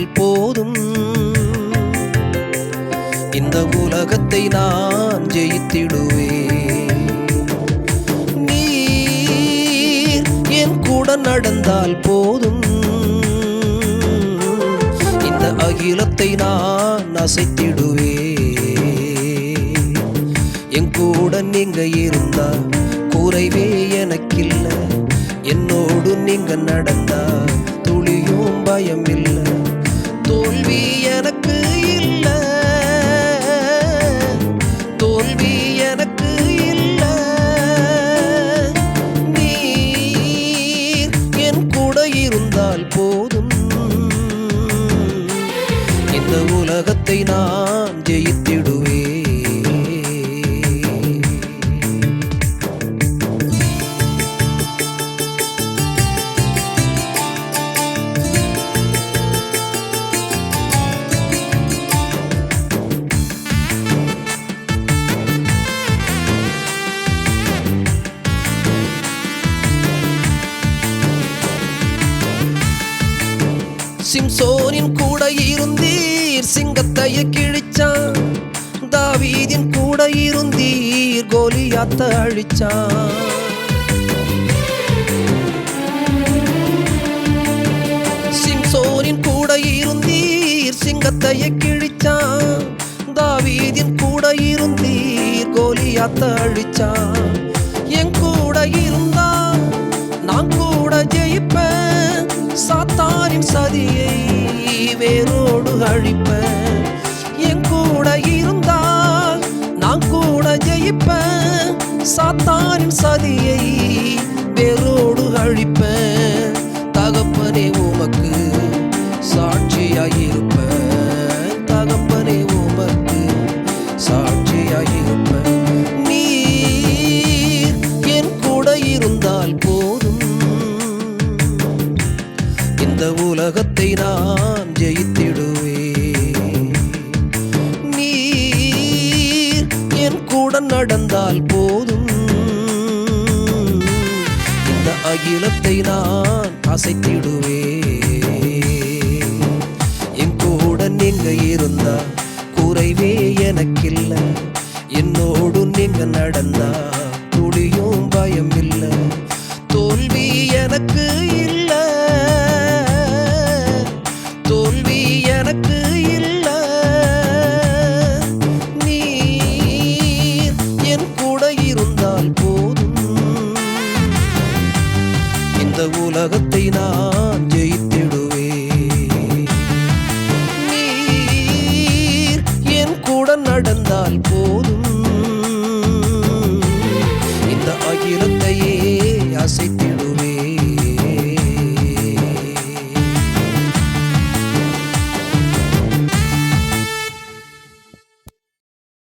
நடந்தால் போதும், இந்த உலகத்தை நான் ஜெயித்திடுவேன். நீர் என் கூட நடந்தால் போதும், இந்த அகிலத்தை நான் அசைத்திடுவேன். என் கூட நீங்க இருந்தா குறைவே எனக்கில்லை, என்னோடு நீங்க நடந்தா துளியும் பயம் இல்லை. தோல்வி எனக்கு இல்லை, தோல்வி எனக்கு இல்லை. நீர் என் கூட இருந்தால் போதும், இந்த உலகத்தை நான் ஜெயித்திடுவேன். சிம்சோனின் கூட இருந்தீர், சிங்கத்தைய கிழிச்சான். தாவீதின் கூட இருந்தீர், கோலியாத்த அழிச்சான். சிம்சோனின் கூட இருந்தீர், சிங்கத்தைய கிழிச்சான். தாவீதின் கூட இருந்தீர், கோலியாத்த அழிச்சான். என் கூட இருந்தா நான் கூட ஜெயிப்பேன், சாத்தானின் சதியை வேரோடு அழிப்பேன். என் கூட இருந்தால் நான் கூட ஜெயிப்பேன், சாத்தானின் சதியை வேரோடு அழிப்பேன். தகப்பனே உமக்கு சாட்சியாயிருப்பேன், தகப்பனே உமக்கு சாட்சியாயிருப்பேன். நீர் என் கூட இருந்தால் போதும், இந்த உலகத்தை நான் ஜெயித்திடுவேன். நீர் என் கூட நடந்தால் போதும், இந்த அகிலத்தை நான் அசைத்திடுவேன். என் கூட நீங்க இருந்தா குறைவே எனக்கில்லை, என்னோடு நீங்க நடந்தா துளியும் பயம் இல்லை. தோல்வி எனக்கு இல்லை, தோல்வி எனக்கு இல்லை. நீர் என் கூட இருந்தால் போதும், இந்த உலகத்தை நான் ஜெயித்திடுவேன். நீர் என் கூட நடந்தால் போதும்,